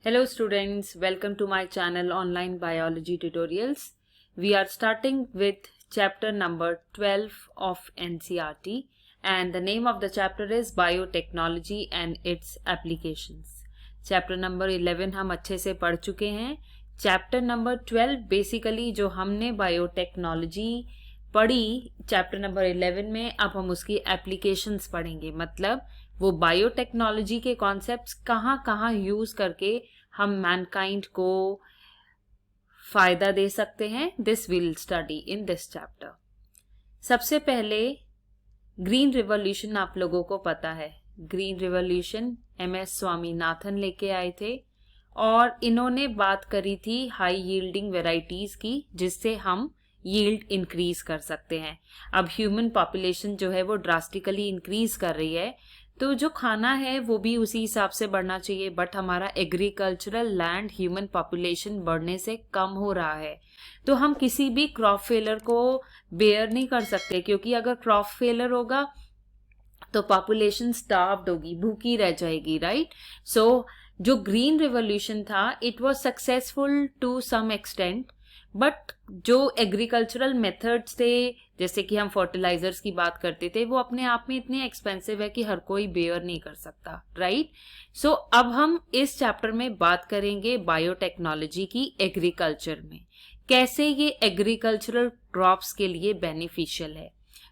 Hello students, welcome to my channel Online Biology Tutorials. We are starting with chapter number 12 of NCERT and the name of the chapter is Biotechnology and its Applications. Chapter number 11 हम अच्छे से पढ़ चुके हैं. Chapter number 12 basically जो हमने Biotechnology पढ़ी chapter number 11 में, अब हम उसकी एप्लीकेशंस पढ़ेंगे. मतलब वो बायोटेक्नोलॉजी के कॉन्सेप्ट्स कहाँ कहाँ यूज करके हम मैनकाइंड को फायदा दे सकते हैं. This will study in this chapter. सबसे पहले ग्रीन रिवॉल्यूशन आप लोगों को पता है. ग्रीन रिवॉल्यूशन MS स्वामीनाथन लेके आए थे और इन्होंने बात करी थी हाई यील्डिंग वेराइटीज की जिससे हम यील्ड इंक्रीज कर सकते हैं. अब ह्यूमन पॉपुलेशन जो है वो ड्रास्टिकली इंक्रीज कर रही है, तो जो खाना है वो भी उसी हिसाब से बढ़ना चाहिए. बट हमारा एग्रीकल्चरल लैंड ह्यूमन पॉपुलेशन बढ़ने से कम हो रहा है, तो हम किसी भी क्रॉप फेलर को बेयर नहीं कर सकते, क्योंकि अगर क्रॉप फेलर होगा तो पॉपुलेशन स्टार्व्ड होगी, भूखी रह जाएगी. राइट. सो जो ग्रीन रिवॉल्यूशन था it was successful to some extent, but जो एग्रीकल्चरल मेथड्स थे जैसे कि हम फर्टिलाइजर्स की बात करते थे वो अपने आप में इतने एक्सपेंसिव है कि हर कोई बेयर नहीं कर सकता. राइट. सो अब हम इस चैप्टर में बात करेंगे बायोटेक्नोलॉजी की एग्रीकल्चर में, कैसे ये एग्रीकल्चरल क्रॉप्स के लिए बेनिफिशियल है.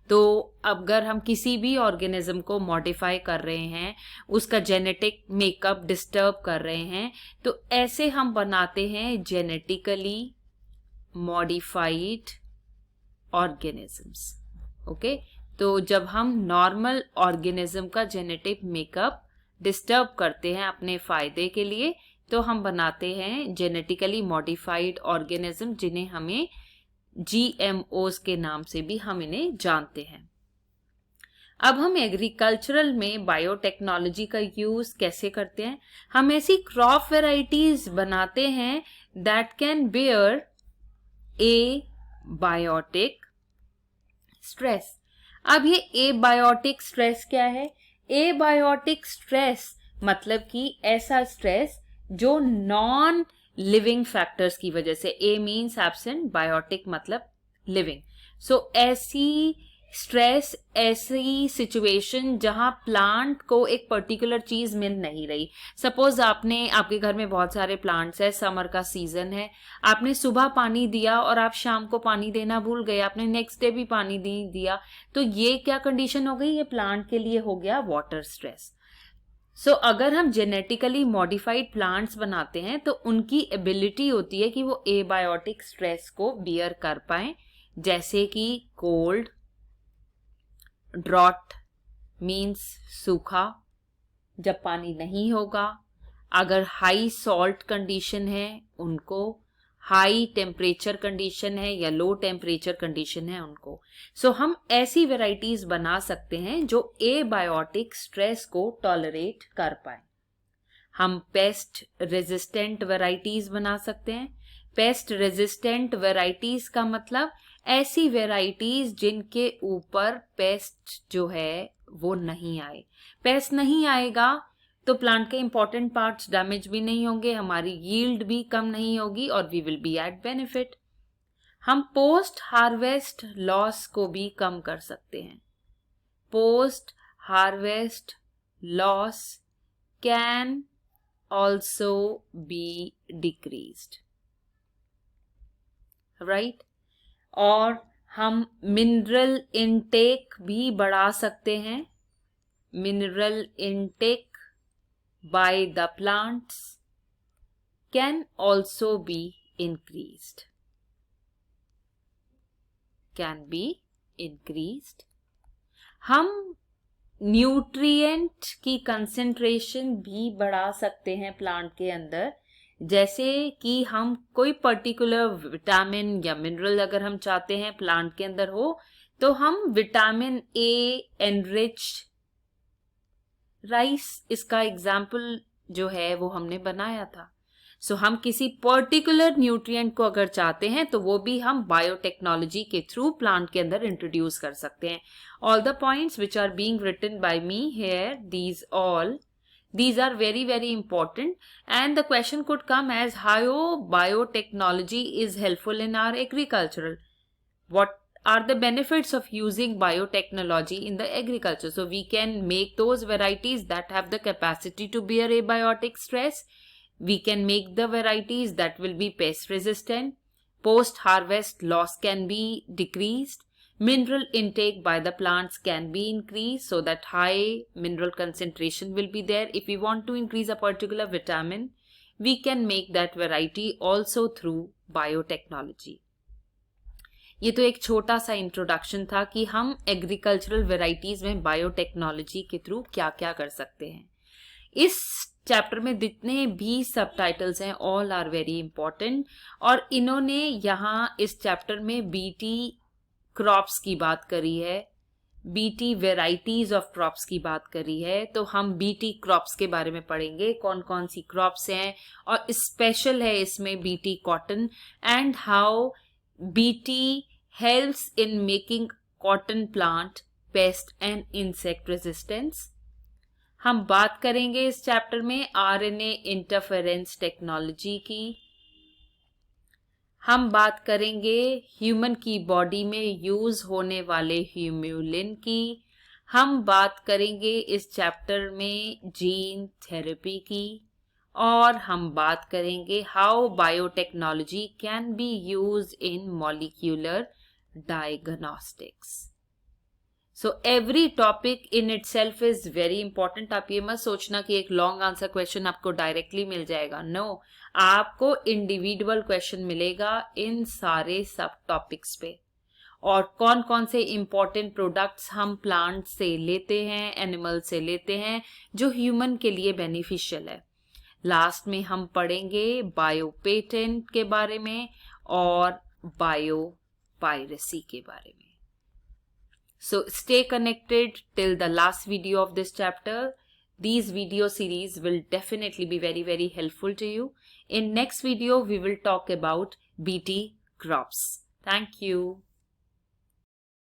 तो अगर हम किसी भी ऑर्गेनिज्म को मॉडिफाई कर रहे हैं, उसका जेनेटिक मेकअप डिस्टर्ब कर रहे हैं, तो ऐसे हम बनाते हैं जेनेटिकली मॉडिफाइड ऑर्गेनिजम्स. ओके. तो जब हम नॉर्मल ऑर्गेनिज्म का जेनेटिक मेकअप डिस्टर्ब करते हैं अपने फायदे के लिए, तो हम बनाते हैं जेनेटिकली मॉडिफाइड ऑर्गेनिज्म, जिन्हें हमें GMOs के नाम से भी हम इन्हें जानते हैं. अब हम एग्रीकल्चरल में बायोटेक्नोलॉजी का यूज कैसे करते हैं. हम ऐसी क्रॉप वेराइटीज बनाते हैं that can bear abiotic stress. अब ये एबायोटिक स्ट्रेस क्या है? एबायोटिक स्ट्रेस मतलब कि ऐसा स्ट्रेस जो नॉन लिविंग फैक्टर्स की वजह से, ए मीन्स एब्सेंट, बायोटिक मतलब लिविंग. सो ऐसी स्ट्रेस, ऐसी सिचुएशन जहां प्लांट को एक पर्टिकुलर चीज मिल नहीं रही. सपोज आपके घर में बहुत सारे प्लांट्स है, समर का सीजन है, आपने सुबह पानी दिया और आप शाम को पानी देना भूल गए, आपने नेक्स्ट डे भी पानी नहीं दिया, तो ये क्या कंडीशन हो गई? ये प्लांट के लिए हो गया वाटर स्ट्रेस. सो अगर हम जेनेटिकली मॉडिफाइड प्लांट्स बनाते हैं तो उनकी एबिलिटी होती है कि वो एबायोटिक स्ट्रेस को बियर कर पाए, जैसे कि कोल्ड, ड्रॉट मीन्स सूखा, जब पानी नहीं होगा, अगर हाई सॉल्ट कंडीशन है उनको, हाई टेम्परेचर कंडीशन है या लो टेम्परेचर कंडीशन है उनको. सो हम ऐसी वेराइटीज बना सकते हैं जो एबायोटिक स्ट्रेस को टॉलरेट कर पाए. हम पेस्ट रेजिस्टेंट वेराइटीज बना सकते हैं. पेस्ट रेजिस्टेंट वेराइटीज का मतलब ऐसी वेराइटीज जिनके ऊपर पेस्ट जो है वो नहीं आए. पेस्ट नहीं आएगा तो प्लांट के इंपॉर्टेंट पार्ट्स डैमेज भी नहीं होंगे, हमारी यील्ड भी कम नहीं होगी और we will be at benefit. हम पोस्ट हार्वेस्ट लॉस को भी कम कर सकते हैं. Post harvest loss can also be decreased. Right. और हम मिनरल इनटेक भी बढ़ा सकते हैं. Mineral intake by the plants can also be increased. Can be increased. हम न्यूट्रिएंट की कंसेंट्रेशन भी बढ़ा सकते हैं प्लांट के अंदर, जैसे कि हम कोई पर्टिकुलर विटामिन या मिनरल अगर हम चाहते हैं प्लांट के अंदर हो, तो हम विटामिन A एनरिच्ड राइस, इसका एग्जाम्पल जो है वो हमने बनाया था. सो हम किसी पर्टिकुलर न्यूट्रिएंट को अगर चाहते हैं तो वो भी हम बायोटेक्नोलॉजी के थ्रू प्लांट के अंदर इंट्रोड्यूस कर सकते हैं. All the points which are being written by me here, these all These are very, very important, and the question could come as how biotechnology is helpful in our agricultural. What are the benefits of using biotechnology in the agriculture? So we can make those varieties that have the capacity to bear abiotic stress. We can make the varieties that will be pest resistant. Post-harvest loss can be decreased. Mineral intake by the plants can be increased so that high mineral concentration will be there. If we want to increase a particular vitamin, we can make that variety also through biotechnology. ये तो एक छोटा सा introduction था कि हम agricultural varieties में biotechnology के थ्रू क्या क्या कर सकते हैं. इस चैप्टर में जितने भी सबटाइटल्स हैं ऑल आर वेरी इंपॉर्टेंट, और इन्होंने यहाँ इस चैप्टर में बीटी क्रॉप्स की बात करी है, बीटी वेराइटीज ऑफ क्रॉप्स की बात करी है. तो हम बीटी क्रॉप्स के बारे में पढ़ेंगे, कौन कौन सी क्रॉप्स हैं, और स्पेशल है इसमें BT cotton, and how BT helps in making cotton plant pest and insect resistance. हम बात करेंगे इस चैप्टर में आरएनए इंटरफेरेंस टेक्नोलॉजी की. हम बात करेंगे ह्यूमन की बॉडी में यूज होने वाले ह्यूम्यूलिन की. हम बात करेंगे इस चैप्टर में जीन थेरेपी की, और हम बात करेंगे how biotechnology can be use in molecular diagnostics. So every topic in itself is very important. आप ये मत सोचना कि एक लॉन्ग आंसर क्वेश्चन आपको डायरेक्टली मिल जाएगा. नो, आपको इंडिविजुअल क्वेश्चन मिलेगा इन सारे सब टॉपिक्स पे. और कौन कौन से इंपॉर्टेंट प्रोडक्ट्स हम प्लांट से लेते हैं, एनिमल से लेते हैं, जो ह्यूमन के लिए बेनिफिशियल है. लास्ट में हम पढ़ेंगे बायो पेटेंट के बारे में और बायो piracy के बारे में. So stay connected till the last video of this chapter. These video series will definitely be very, very helpful to you. In next video, we will talk about BT crops. Thank you.